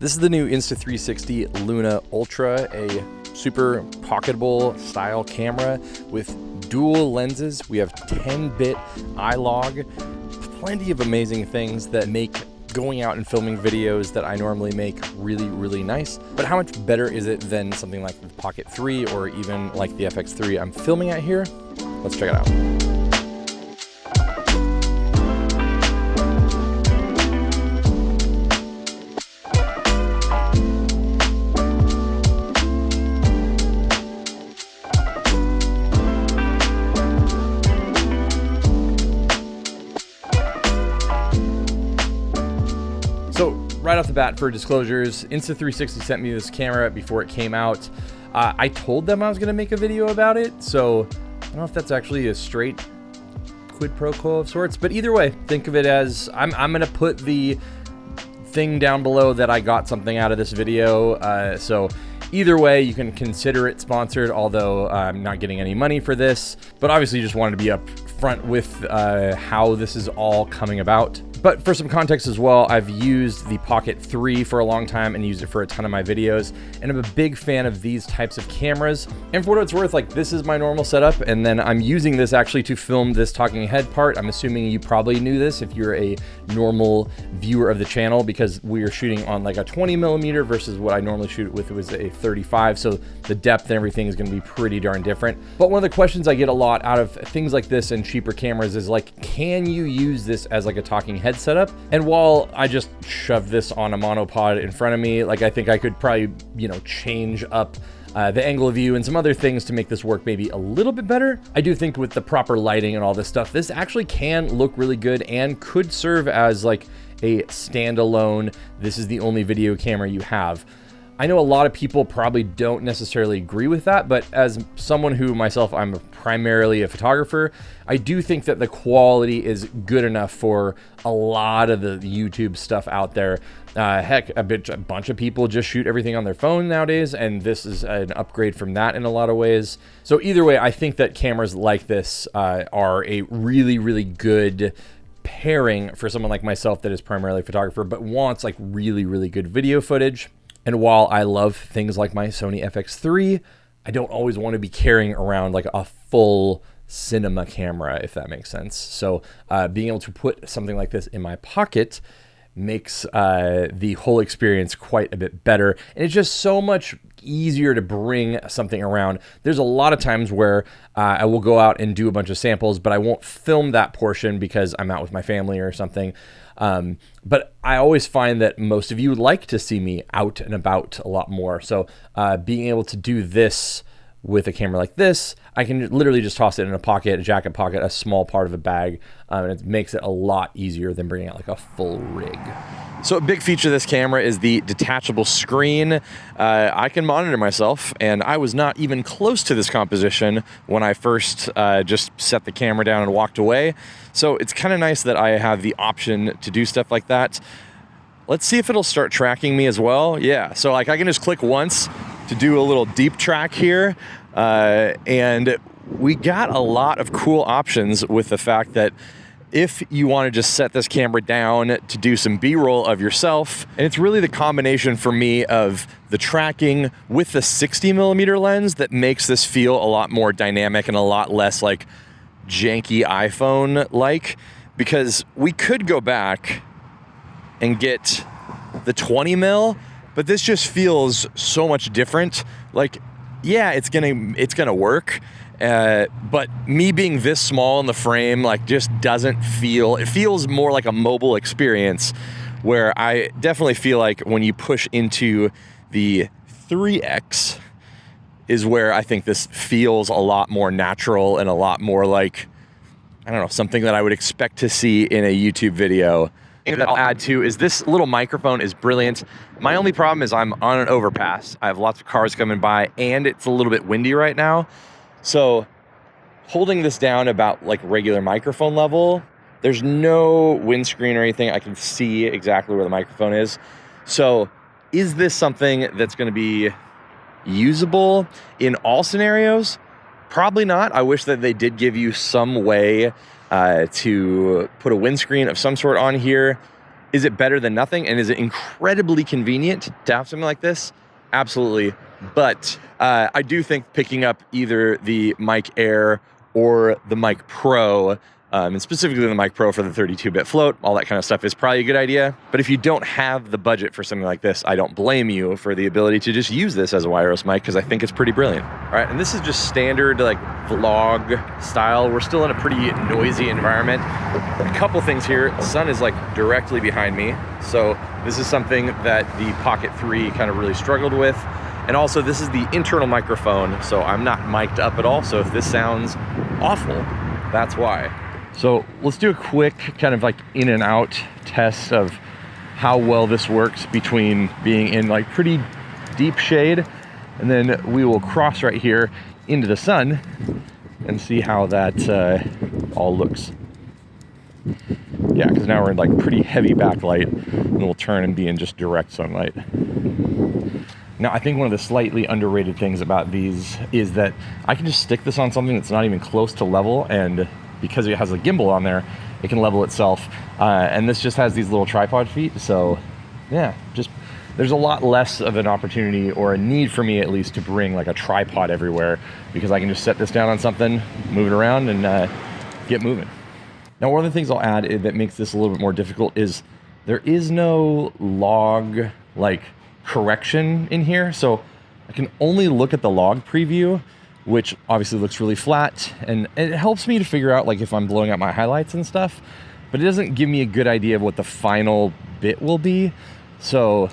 This is the new Insta360 Luna Ultra, a super pocketable style camera with dual lenses. We have 10-bit iLog, plenty of amazing things that make going out and filming videos that I normally make really, really nice. But how much better is it than something like the Pocket 3 or even like the FX3 I'm filming at here? Let's check it out. So right off the bat, for disclosures, Insta360 sent me this camera before it came out. I told them I was gonna make a video about it, so I don't know if that's actually a straight quid pro quo of sorts, but either way, think of it as I'm gonna put the thing down below that I got something out of this video. So either way, you can consider it sponsored, although I'm not getting any money for this, but obviously just wanted to be up front with how this is all coming about. But for some context as well, I've used the Pocket 3 for a long time and used it for a ton of my videos, and I'm a big fan of these types of cameras. And for what it's worth, like, this is my normal setup, and then I'm using this actually to film this talking head part. I'm assuming you probably knew this if you're a normal viewer of the channel, because we are shooting on like a 20mm versus what I normally shoot with was a 35, so the depth and everything is gonna be pretty darn different. But one of the questions I get a lot out of things like this and cheaper cameras is like, can you use this as like a talking head setup? And while I just shoved this on a monopod in front of me, like, I think I could probably, you know, change up the angle of view and some other things to make this work maybe a little bit better. I do think with the proper lighting and all this stuff, this actually can look really good and could serve as like a standalone, this is the only video camera you have. I know a lot of people probably don't necessarily agree with that, but as someone who myself, I'm primarily a photographer, I do think that the quality is good enough for a lot of the YouTube stuff out there. Heck, a bunch of people just shoot everything on their phone nowadays, and this is an upgrade from that in a lot of ways. So either way, I think that cameras like this are a really, really good pairing for someone like myself that is primarily a photographer, but wants like really, really good video footage. And while I love things like my Sony FX3, I don't always want to be carrying around like a full cinema camera, if that makes sense. So being able to put something like this in my pocket makes the whole experience quite a bit better. And it's just so much easier to bring something around. There's a lot of times where I will go out and do a bunch of samples, but I won't film that portion because I'm out with my family or something. But I always find that most of you would like to see me out and about a lot more. So being able to do this with a camera like this, I can literally just toss it in a pocket, a jacket pocket, a small part of a bag, and it makes it a lot easier than bringing out like a full rig. So a big feature of this camera is the detachable screen. I can monitor myself, and I was not even close to this composition when I first just set the camera down and walked away. So it's kind of nice that I have the option to do stuff like that. Let's see if it'll start tracking me as well. Yeah, so like I can just click once to do a little deep track here, and we got a lot of cool options with the fact that if you want to just set this camera down to do some B-roll of yourself, and it's really the combination for me of the tracking with the 60mm lens that makes this feel a lot more dynamic and a lot less like janky iPhone-like, because we could go back and get the 20mm, but this just feels so much different. Like, yeah, it's gonna work, but me being this small in the frame, like, just doesn't feel, it feels more like a mobile experience, where I definitely feel like when you push into the 3X is where I think this feels a lot more natural and a lot more like, I don't know, something that I would expect to see in a YouTube video. That I'll add to is this little microphone is brilliant. My only problem is I'm on an overpass. I have lots of cars coming by, and it's a little bit windy right now. So holding this down about like regular microphone level, there's no windscreen or anything. I can see exactly where the microphone is. So is this something that's going to be usable in all scenarios? Probably not. I wish that they did give you some way to put a windscreen of some sort on here. Is it better than nothing? And is it incredibly convenient to have something like this? Absolutely. But I do think picking up either the Mic Air or the Mic Pro, and specifically the Mic Pro for the 32-bit float, all that kind of stuff is probably a good idea. But if you don't have the budget for something like this, I don't blame you for the ability to just use this as a wireless mic, because I think it's pretty brilliant. All right, and this is just standard like vlog style. We're still in a pretty noisy environment. A couple things here. The sun is like directly behind me. So this is something that the Pocket 3 kind of really struggled with. And also this is the internal microphone, so I'm not mic'd up at all. So if this sounds awful, that's why. So let's do a quick kind of like in and out test of how well this works between being in like pretty deep shade, and then we will cross right here into the sun and see how that all looks. Yeah, because now we're in like pretty heavy backlight, and we'll turn and be in just direct sunlight. Now, I think one of the slightly underrated things about these is that I can just stick this on something that's not even close to level, and because it has a gimbal on there, it can level itself. And this just has these little tripod feet. So yeah, just there's a lot less of an opportunity, or a need for me at least, to bring like a tripod everywhere, because I can just set this down on something, move it around, and get moving. Now, one of the things I'll add that makes this a little bit more difficult is there is no log like correction in here. So I can only look at the log preview, which obviously looks really flat, and it helps me to figure out like if I'm blowing out my highlights and stuff, but it doesn't give me a good idea of what the final bit will be. So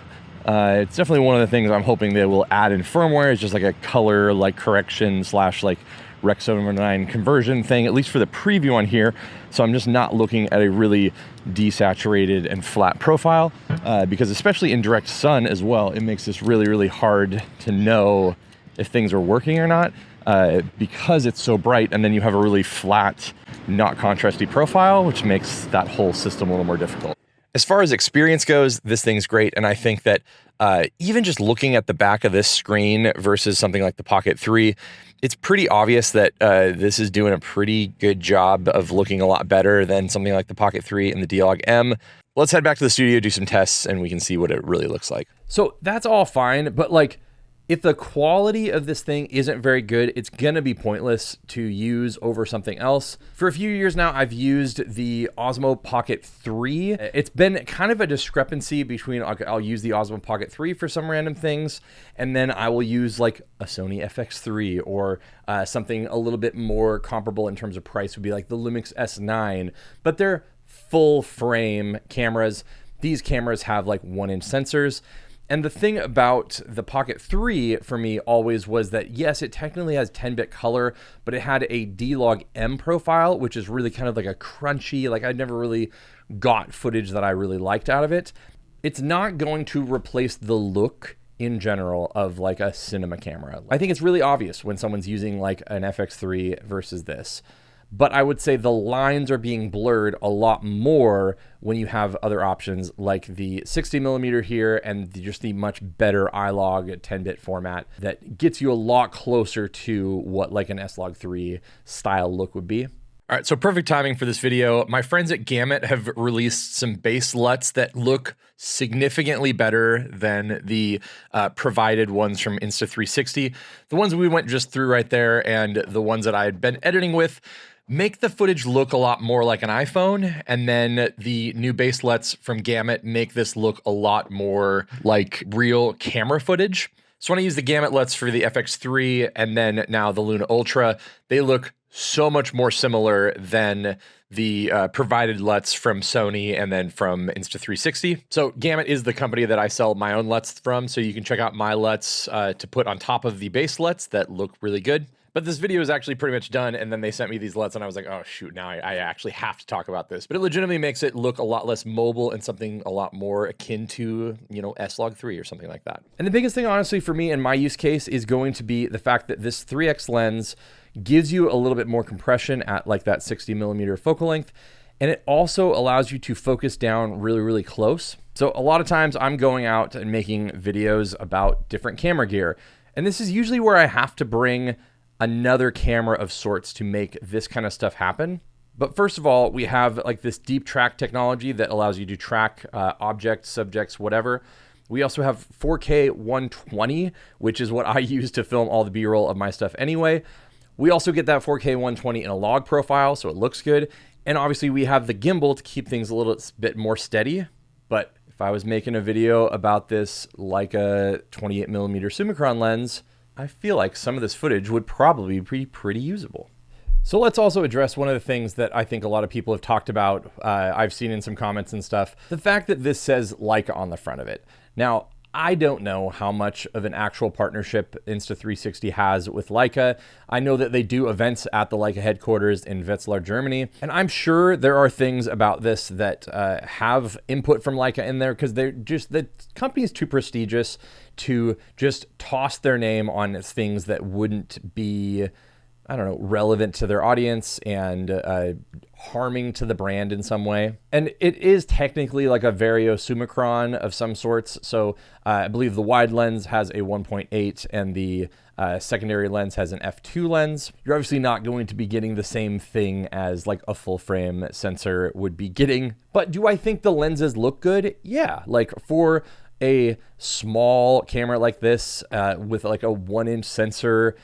it's definitely one of the things I'm hoping they will add in firmware, is just like a color like correction slash like Rec 709 conversion thing, at least for the preview on here. So I'm just not looking at a really desaturated and flat profile, because especially in direct sun as well, it makes this really, really hard to know if things are working or not, because it's so bright, and then you have a really flat, not contrasty profile, which makes that whole system a little more difficult. As far as experience goes, this thing's great, and I think that even just looking at the back of this screen versus something like the Pocket 3, it's pretty obvious that this is doing a pretty good job of looking a lot better than something like the Pocket 3 and the D-Log M. Let's head back to the studio, do some tests, and we can see what it really looks like. So that's all fine, but like, if the quality of this thing isn't very good, it's gonna be pointless to use over something else. For a few years now, I've used the Osmo Pocket 3. It's been kind of a discrepancy between, I'll use the Osmo Pocket 3 for some random things, and then I will use like a Sony FX3, or something a little bit more comparable in terms of price would be like the Lumix S9, but they're full frame cameras. These cameras have like 1-inch sensors. And the thing about the Pocket 3 for me always was that, yes, it technically has 10-bit color, but it had a D-Log M profile, which is really kind of like a crunchy, like I never really got footage that I really liked out of it. It's not going to replace the look in general of like a cinema camera. I think it's really obvious when someone's using like an FX3 versus this. But I would say the lines are being blurred a lot more when you have other options like the 60mm here, and just the much better iLog 10-bit format that gets you a lot closer to what like an S-Log3 style look would be. All right, so perfect timing for this video. My friends at Gamut have released some base LUTs that look significantly better than the provided ones from Insta360. The ones we went just through right there, and the ones that I had been editing with, make the footage look a lot more like an iPhone, and then the new base LUTs from Gamut make this look a lot more like real camera footage. So when I use the Gamut LUTs for the FX3 and then now the Luna Ultra, they look so much more similar than the provided LUTs from Sony and then from Insta360. So Gamut is the company that I sell my own LUTs from, so you can check out my LUTs to put on top of the base LUTs that look really good. But this video is actually pretty much done, and then they sent me these LUTs, and I was like, oh shoot, now I actually have to talk about this. But it legitimately makes it look a lot less mobile and something a lot more akin to, you know, S-Log3 or something like that. And the biggest thing, honestly, for me in my use case is going to be the fact that this 3x lens gives you a little bit more compression at like that 60mm focal length, and it also allows you to focus down really, really close. So a lot of times I'm going out and making videos about different camera gear, and this is usually where I have to bring another camera of sorts to make this kind of stuff happen. But first of all, we have like this deep track technology that allows you to track objects, subjects, whatever. We also have 4K 120, which is what I use to film all the B-roll of my stuff anyway. We also get that 4K 120 in a log profile, so it looks good. And obviously we have the gimbal to keep things a little bit more steady. But if I was making a video about this Leica 28mm Summicron lens, I feel like some of this footage would probably be pretty usable. So let's also address one of the things that I think a lot of people have talked about. I've seen in some comments and stuff, the fact that this says Leica on the front of it. Now, I don't know how much of an actual partnership Insta360 has with Leica. I know that they do events at the Leica headquarters in Wetzlar, Germany, and I'm sure there are things about this that have input from Leica in there, because the company is too prestigious to just toss their name on things that wouldn't be, I don't know, relevant to their audience and harming to the brand in some way. And it is technically like a Vario Summicron of some sorts. So I believe the wide lens has a 1.8 and the secondary lens has an f2 lens. You're obviously not going to be getting the same thing as like a full frame sensor would be getting. But do I think the lenses look good? Yeah, like for a small camera like this with like a 1-inch sensor,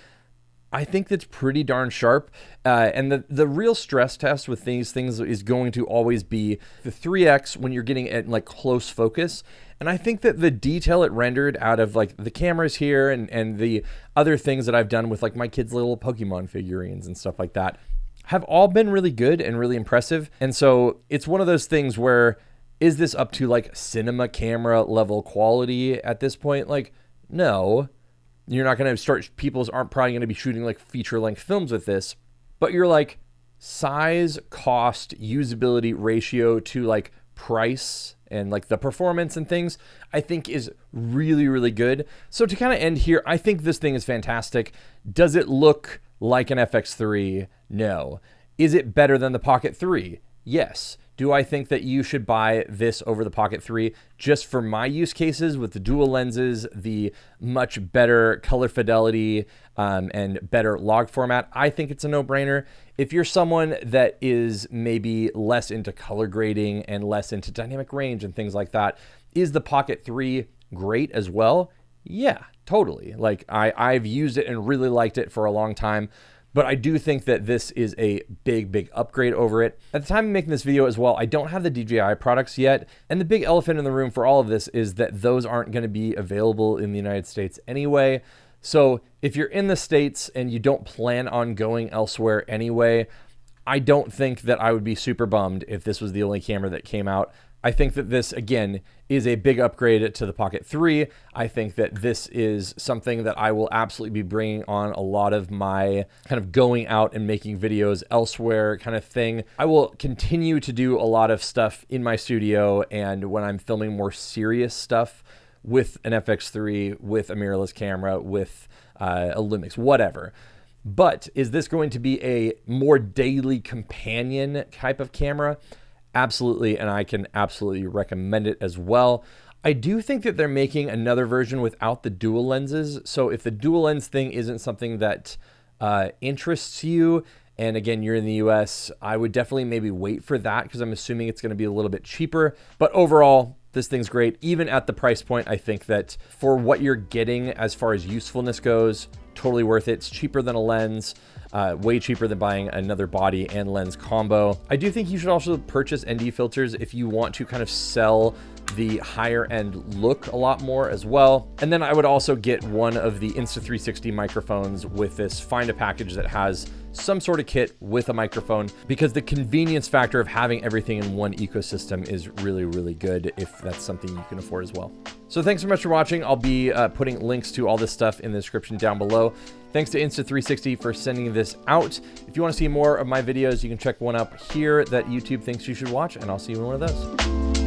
I think that's pretty darn sharp. And the real stress test with these things is going to always be the 3x when you're getting at like close focus. And I think that the detail it rendered out of like the cameras here and the other things that I've done with like my kids' little Pokemon figurines and stuff like that have all been really good and really impressive. And so it's one of those things where, is this up to like cinema camera level quality at this point? Like, no. You're not going to start, people aren't probably going to be shooting like feature length films with this, but you're like size, cost, usability ratio to like price and like the performance and things, I think is really, really good. So to kind of end here, I think this thing is fantastic. Does it look like an FX3? No. Is it better than the Pocket 3? Yes. Do I think that you should buy this over the Pocket 3 just for my use cases with the dual lenses, the much better color fidelity, and better log format? I think it's a no-brainer. If you're someone that is maybe less into color grading and less into dynamic range and things like that, is the Pocket 3 great as well? Yeah, totally. Like I've used it and really liked it for a long time. But I do think that this is a big, big upgrade over it. At the time of making this video as well, I don't have the DJI products yet. And the big elephant in the room for all of this is that those aren't going to be available in the United States anyway. So if you're in the States and you don't plan on going elsewhere anyway, I don't think that I would be super bummed if this was the only camera that came out. I think that this, again, is a big upgrade to the Pocket 3. I think that this is something that I will absolutely be bringing on a lot of my kind of going out and making videos elsewhere kind of thing. I will continue to do a lot of stuff in my studio and when I'm filming more serious stuff with an FX3, with a mirrorless camera, with a Lumix, whatever. But is this going to be a more daily companion type of camera? Absolutely, and I can absolutely recommend it as well. I do think that they're making another version without the dual lenses. So if the dual lens thing isn't something that interests you, and again, you're in the US, I would definitely maybe wait for that because I'm assuming it's going to be a little bit cheaper. But overall, this thing's great. Even at the price point, I think that for what you're getting as far as usefulness goes, totally worth it. It's cheaper than a lens. Way cheaper than buying another body and lens combo. I do think you should also purchase ND filters if you want to kind of sell the higher end look a lot more as well. And then I would also get one of the Insta360 microphones with this, find a package that has some sort of kit with a microphone, because the convenience factor of having everything in one ecosystem is really, really good if that's something you can afford as well. So thanks so much for watching. I'll be putting links to all this stuff in the description down below. Thanks to Insta360 for sending this out. If you want to see more of my videos, you can check one up here that YouTube thinks you should watch, and I'll see you in one of those.